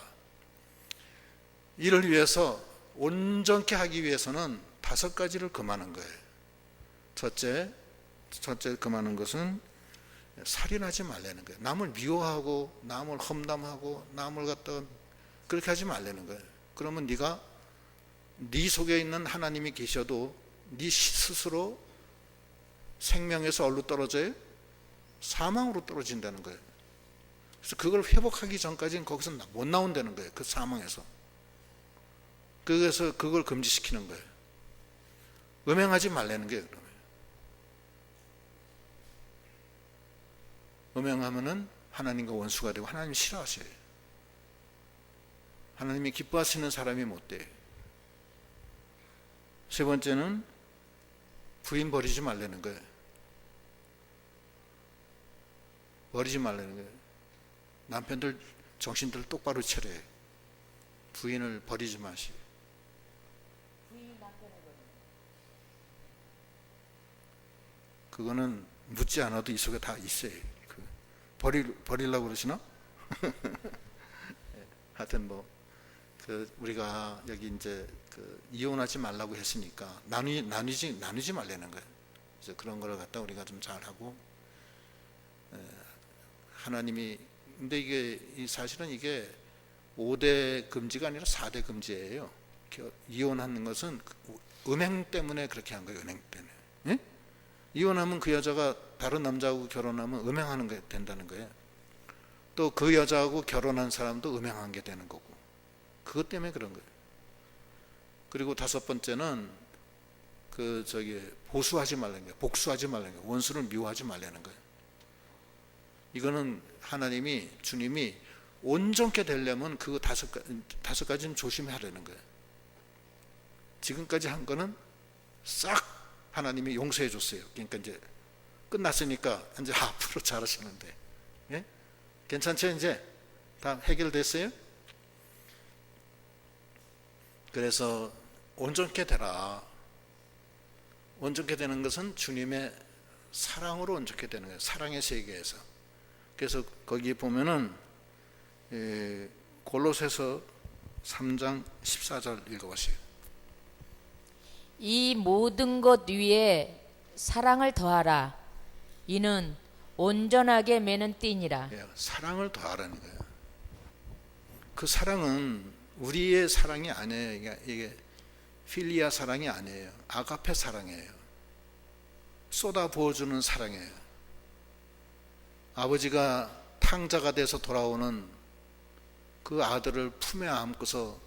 이를 위해서 온전케 하기 위해서는 5가지를 금하는 거예요. 첫째 금하는 것은 살인하지 말라는 거예요. 남을 미워하고 남을 험담하고 남을 갖다 그렇게 하지 말라는 거예요. 그러면 네가 네 속에 있는 하나님이 계셔도 네 스스로 생명에서 어디로 떨어져요? 사망으로 떨어진다는 거예요. 그래서 그걸 회복하기 전까지는 거기서 못 나온다는 거예요. 그 사망에서. 그래서 그걸 금지시키는 거예요. 음행하지 말라는 거예요. 그러면 음행하면은 하나님과 원수가 되고 하나님 싫어하셔요. 하나님이 기뻐하시는 사람이 못 돼요. 세 번째는 부인 버리지 말라는 거예요. 버리지 말라는 거예요. 남편들 정신들 똑바로 차려요. 부인을 버리지 마시고. 그거는 묻지 않아도 이 속에 다 있어요. 버리려고 그러시나? 하여튼 우리가 여기 이제 이혼하지 말라고 했으니까 나누지 말라는 거예요. 그래서 그런 걸 갖다 우리가 좀 잘하고 하나님이 근데 이게 사실은 이게 5대 금지가 아니라 4대 금지예요. 이혼하는 것은 음행 때문에 그렇게 한 거예요. 음행 때문에. 예? 이혼하면 그 여자가 다른 남자하고 결혼하면 음행하는 게 된다는 거예요. 또 그 여자하고 결혼한 사람도 음행한 게 되는 거고. 그것 때문에 그런 거예요. 그리고 5번째는 보수하지 말라는 거예요. 복수하지 말라는 거예요. 원수를 미워하지 말라는 거예요. 이거는 주님이 온전케 되려면 그 5가지는 조심하라는 거예요. 지금까지 한 거는 싹 하나님이 용서해 줬어요. 그러니까 이제 끝났으니까 이제 앞으로 잘하시는데, 예? 괜찮죠? 이제 다 해결됐어요? 그래서 온전케 되라. 온전케 되는 것은 주님의 사랑으로 온전케 되는 거예요. 사랑의 세계에서. 그래서 거기 보면은 골로새서 3장 14절 읽어보세요. 이 모든 것 위에 사랑을 더하라. 이는 온전하게 매는 띠니라. 사랑을 더하라는 거예요. 그 사랑은 우리의 사랑이 아니에요. 이게 필리아 사랑이 아니에요. 아가페 사랑이에요. 쏟아 부어주는 사랑이에요. 아버지가 탕자가 돼서 돌아오는 그 아들을 품에 안고서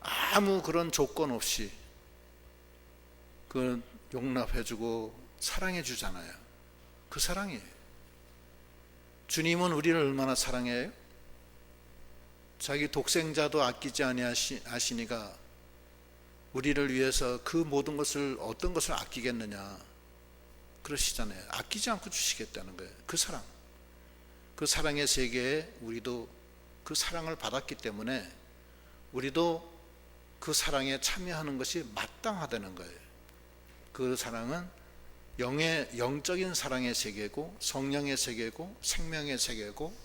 아무 그런 조건 없이 용납해주고 사랑해주잖아요. 그 사랑이에요. 주님은 우리를 얼마나 사랑해요? 자기 독생자도 아끼지 아니하시니가 우리를 위해서 그 모든 것을 어떤 것을 아끼겠느냐 그러시잖아요. 아끼지 않고 주시겠다는 거예요. 그 사랑. 그 사랑의 세계에 우리도 그 사랑을 받았기 때문에 우리도 그 사랑에 참여하는 것이 마땅하다는 거예요. 그 사랑은 영적인 사랑의 세계고 성령의 세계고 생명의 세계고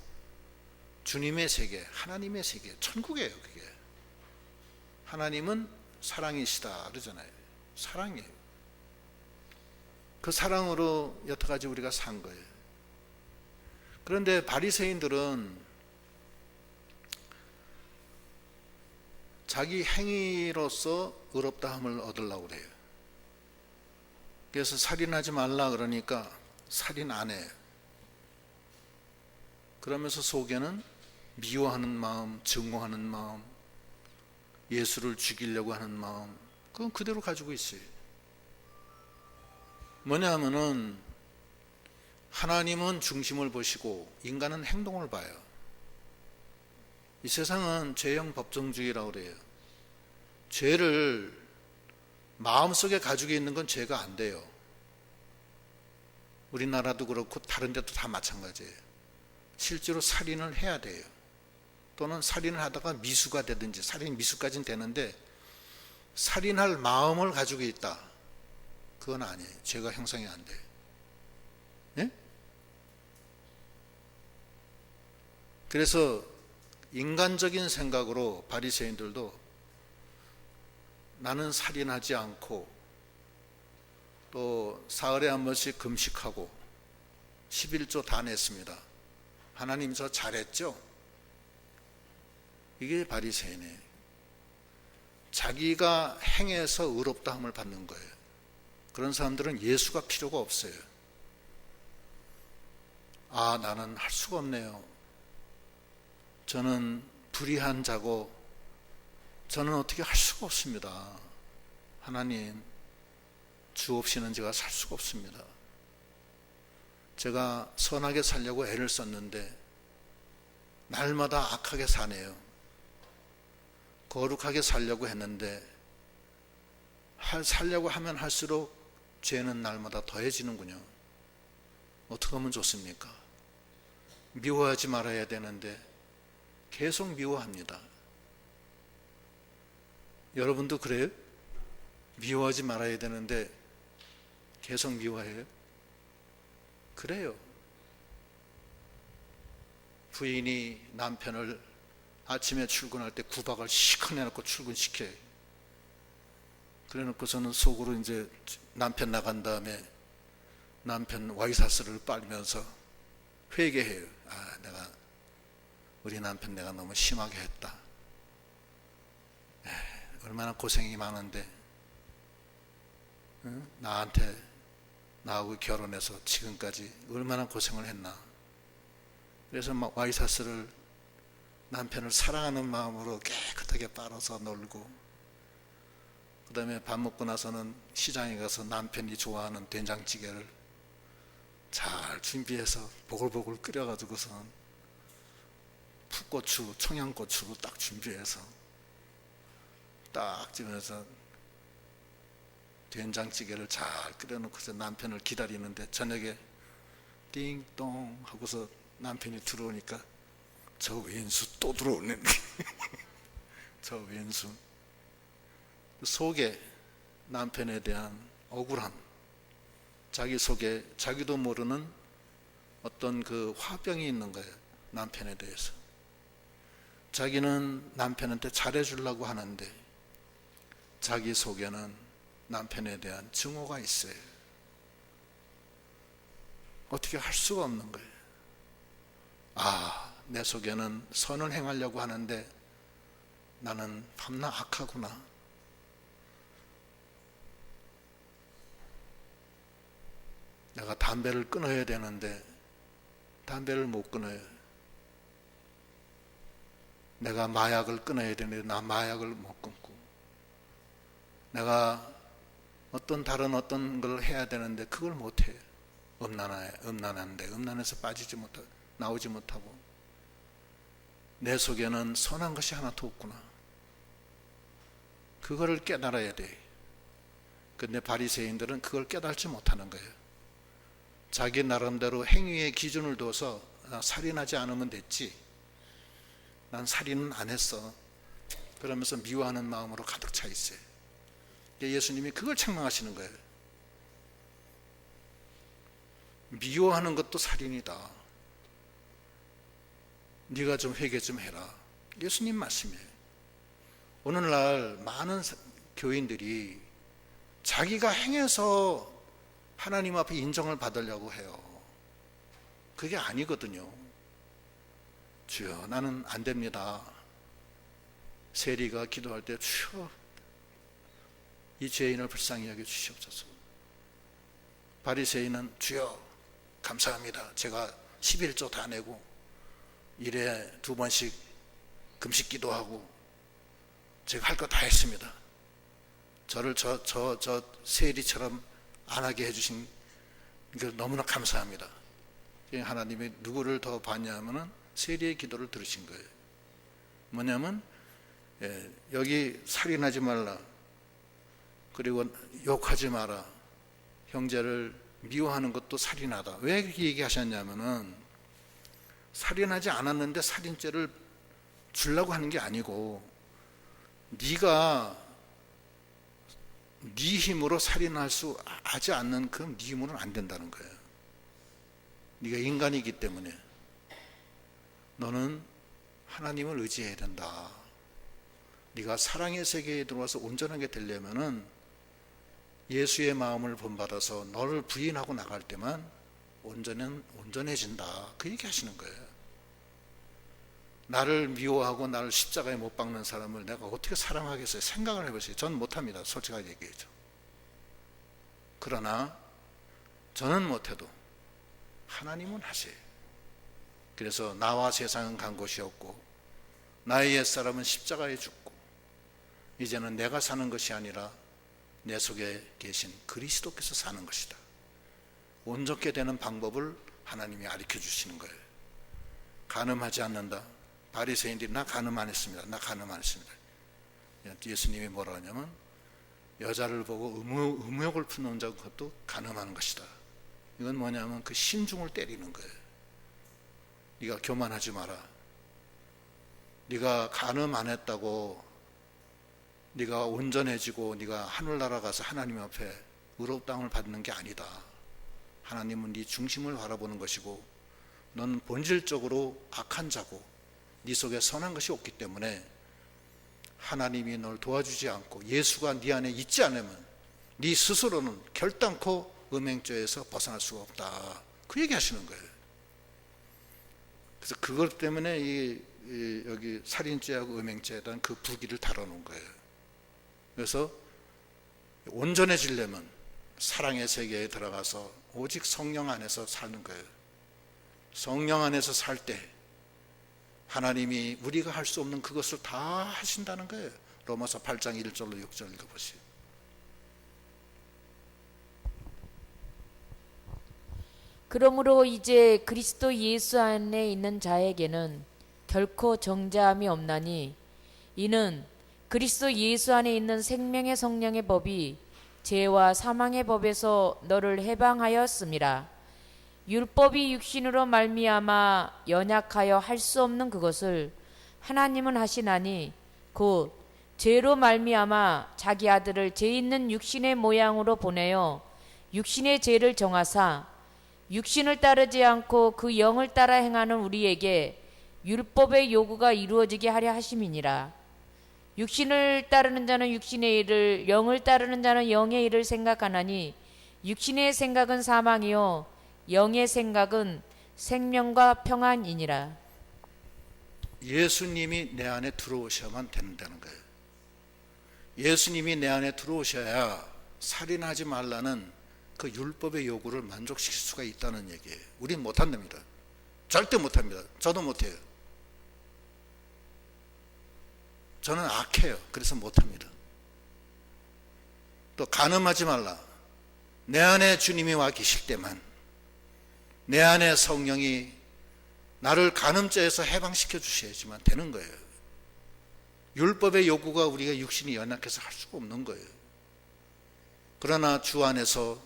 주님의 세계, 하나님의 세계, 천국이에요. 그게 하나님은 사랑이시다 그러잖아요. 사랑이에요. 그 사랑으로 여태까지 우리가 산 거예요. 그런데 바리새인들은 자기 행위로서 의롭다함을 얻으려고 그래요. 그래서 살인하지 말라 그러니까 살인 안 해요. 그러면서 속에는 미워하는 마음, 증오하는 마음, 예수를 죽이려고 하는 마음, 그건 그대로 가지고 있어요. 뭐냐 하면은 하나님은 중심을 보시고 인간은 행동을 봐요. 이 세상은 죄형 법정주의라고 그래요. 죄를 마음속에 가지고 있는 건 죄가 안 돼요. 우리나라도 그렇고 다른 데도 다 마찬가지예요. 실제로 살인을 해야 돼요. 또는 살인을 하다가 미수가 되든지, 살인 미수까지는 되는데 살인할 마음을 가지고 있다, 그건 아니에요. 죄가 형성이 안 돼요. 예? 그래서 인간적인 생각으로 바리새인들도 나는 살인하지 않고 또 사흘에 한 번씩 금식하고 11조 다 냈습니다. 하나님 저 잘했죠? 이게 바리새인이에요. 자기가 행해서 의롭다함을 받는 거예요. 그런 사람들은 예수가 필요가 없어요. 아, 나는 할 수가 없네요. 저는 불의한 자고 저는 어떻게 할 수가 없습니다. 하나님, 주 없이는 제가 살 수가 없습니다. 제가 선하게 살려고 애를 썼는데 날마다 악하게 사네요. 거룩하게 살려고 했는데 살려고 하면 할수록 죄는 날마다 더해지는군요. 어떻게 하면 좋습니까? 미워하지 말아야 되는데 계속 미워합니다. 여러분도 그래요? 미워하지 말아야 되는데 계속 미워해요? 그래요. 부인이 남편을 아침에 출근할 때 구박을 시커 내놓고 출근시켜요. 그래 놓고서는 속으로 이제 남편 나간 다음에 남편 와이사스를 빨면서 회개해요. 아, 우리 남편 내가 너무 심하게 했다. 얼마나 고생이 많은데, 응? 나하고 결혼해서 지금까지 얼마나 고생을 했나. 그래서 막 와이사스를 남편을 사랑하는 마음으로 깨끗하게 빨아서 놀고, 그 다음에 밥 먹고 나서는 시장에 가서 남편이 좋아하는 된장찌개를 잘 준비해서 보글보글 끓여가지고서는 풋고추, 청양고추로 딱 준비해서 딱 집어서 된장찌개를 잘 끓여놓고서 남편을 기다리는데 저녁에 띵동 하고서 남편이 들어오니까 저 왼수 또 들어오네. 저 왼수. 속에 남편에 대한 억울함, 자기 속에 자기도 모르는 어떤 그 화병이 있는 거예요. 남편에 대해서. 자기는 남편한테 잘해주려고 하는데 자기 속에는 남편에 대한 증오가 있어요. 어떻게 할 수가 없는 거예요. 아, 내 속에는 선을 행하려고 하는데 나는 밤낮 악하구나. 내가 담배를 끊어야 되는데 담배를 못 끊어요. 내가 마약을 끊어야 되는데 나 마약을 못 끊고, 내가 다른 어떤 걸 해야 되는데 그걸 못해요. 음란한데 음란에서 나오지 못하고, 내 속에는 선한 것이 하나도 없구나. 그거를 깨달아야 돼. 근데 바리새인들은 그걸 깨달지 못하는 거예요. 자기 나름대로 행위의 기준을 둬서 나 살인하지 않으면 됐지, 난 살인은 안 했어, 그러면서 미워하는 마음으로 가득 차 있어요. 예수님이 그걸 책망하시는 거예요. 미워하는 것도 살인이다. 네가 좀 회개 좀 해라. 예수님 말씀이에요. 오늘날 많은 교인들이 자기가 행해서 하나님 앞에 인정을 받으려고 해요. 그게 아니거든요. 주여, 나는 안 됩니다. 세리가 기도할 때 주여, 이 죄인을 불쌍히 여겨 주시옵소서. 바리새인은 주여, 감사합니다. 제가 11조 다 내고 일에 2번씩 금식 기도하고 제가 할 거 다 했습니다. 저를 저 세리처럼 안 하게 해주신 그 너무나 감사합니다. 하나님이 누구를 더 봤냐면은 세리의 기도를 들으신 거예요. 뭐냐면 여기 살인하지 말라, 그리고 욕하지 마라, 형제를 미워하는 것도 살인하다. 왜 그렇게 얘기하셨냐면은 살인하지 않았는데 살인죄를 주려고 하는 게 아니고, 네가 네 힘으로 살인할 수 하지 않는 그 네 힘으로는 안 된다는 거예요. 네가 인간이기 때문에 너는 하나님을 의지해야 된다. 네가 사랑의 세계에 들어와서 온전하게 되려면은 예수의 마음을 본받아서 너를 부인하고 나갈 때만 온전해진다. 그 얘기 하시는 거예요. 나를 미워하고 나를 십자가에 못 박는 사람을 내가 어떻게 사랑하겠어요? 생각을 해보세요. 전 못합니다. 솔직하게 얘기해죠. 그러나 저는 못해도 하나님은 하세요. 그래서 나와 세상은 간 곳이 없고 나의 옛사람은 십자가에 죽고 이제는 내가 사는 것이 아니라 내 속에 계신 그리스도께서 사는 것이다. 온전케 되는 방법을 하나님이 가르쳐 주시는 거예요. 간음하지 않는다. 바리새인들이 나 간음 안 했습니다. 나 간음 안 했습니다. 예수님이 뭐라 하냐면 여자를 보고 음욕을 품는 것도 간음하는 것이다. 이건 뭐냐면 그 신중을 때리는 거예요. 네가 교만하지 마라. 네가 간음 안 했다고 네가 온전해지고 네가 하늘나라 가서 하나님 앞에 의롭다함을 받는 게 아니다. 하나님은 네 중심을 바라보는 것이고 넌 본질적으로 악한 자고 네 속에 선한 것이 없기 때문에 하나님이 널 도와주지 않고 예수가 네 안에 있지 않으면 네 스스로는 결단코 음행죄에서 벗어날 수가 없다. 그 얘기 하시는 거예요. 그래서 그것 때문에 여기 살인죄하고 음행죄에 대한 그 부기를 다뤄놓은 거예요. 그래서 온전해지려면 사랑의 세계에 들어가서 오직 성령 안에서 사는 거예요. 성령 안에서 살 때 하나님이 우리가 할 수 없는 그것을 다 하신다는 거예요. 로마서 8장 1절로 6절 읽어보세요. 그러므로 이제 그리스도 예수 안에 있는 자에게는 결코 정죄함이 없나니 이는 그리스도 예수 안에 있는 생명의 성령의 법이 죄와 사망의 법에서 너를 해방하였음이라. 율법이 육신으로 말미암아 연약하여 할 수 없는 그것을 하나님은 하시나니 곧 죄로 말미암아 자기 아들을 죄 있는 육신의 모양으로 보내어 육신의 죄를 정하사 육신을 따르지 않고 그 영을 따라 행하는 우리에게 율법의 요구가 이루어지게 하려 하심이니라. 육신을 따르는 자는 육신의 일을, 영을 따르는 자는 영의 일을 생각하나니 육신의 생각은 사망이요 영의 생각은 생명과 평안이니라. 예수님이 내 안에 들어오셔야만 된다는 거예요. 예수님이 내 안에 들어오셔야 살인하지 말라는 그 율법의 요구를 만족시킬 수가 있다는 얘기예요. 우린 못한답니다. 절대 못합니다. 저도 못해요. 저는 악해요. 그래서 못합니다. 또 간음하지 말라. 내 안에 주님이 와 계실 때만, 내 안에 성령이 나를 간음죄에서 해방시켜 주셔야지만 되는 거예요. 율법의 요구가 우리가 육신이 연약해서 할 수가 없는 거예요. 그러나 주 안에서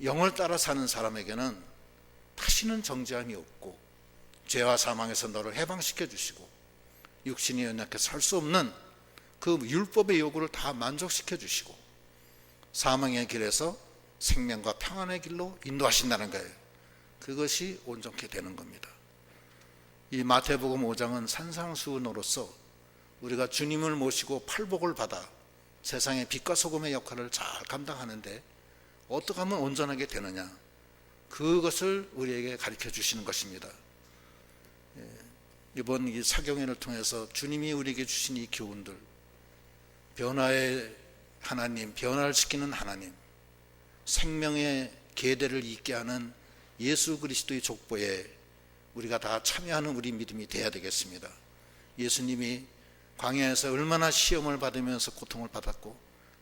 영을 따라 사는 사람에게는 다시는 정죄함이 없고 죄와 사망에서 너를 해방시켜 주시고 육신이 연약해서 할 수 없는 그 율법의 요구를 다 만족시켜 주시고 사망의 길에서 생명과 평안의 길로 인도하신다는 거예요. 그것이 온전케 되는 겁니다. 이 마태복음 5장은 산상수훈으로서 우리가 주님을 모시고 팔복을 받아 세상의 빛과 소금의 역할을 잘 감당하는데 어떻게 하면 온전하게 되느냐, 그것을 우리에게 가르쳐 주시는 것입니다. 이번 이 사경회를 통해서 주님이 우리에게 주신 이 교훈들, 변화의 하나님, 변화를 시키는 하나님, 생명의 계대를 잇게 하는 예수 그리스도의 족보에 우리가 다 참여하는 우리 믿음이 되어야 되겠습니다. 예수님이 광야에서 얼마나 시험을 받으면서 고통을 받았고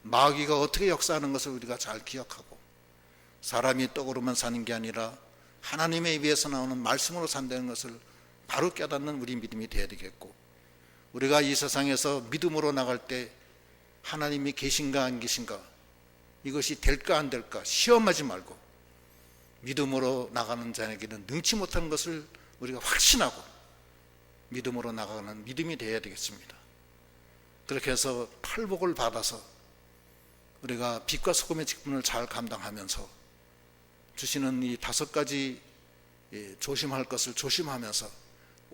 마귀가 어떻게 역사하는 것을 우리가 잘 기억하고, 사람이 떡으로만 사는 게 아니라 하나님의 입에서 나오는 말씀으로 산다는 것을 바로 깨닫는 우리 믿음이 되어야 되겠고, 우리가 이 세상에서 믿음으로 나갈 때 하나님이 계신가 안 계신가, 이것이 될까 안 될까 시험하지 말고 믿음으로 나가는 자에게는 능치 못한 것을 우리가 확신하고 믿음으로 나가는 믿음이 되어야 되겠습니다. 그렇게 해서 팔복을 받아서 우리가 빛과 소금의 직분을 잘 감당하면서 주시는 이 5가지 조심할 것을 조심하면서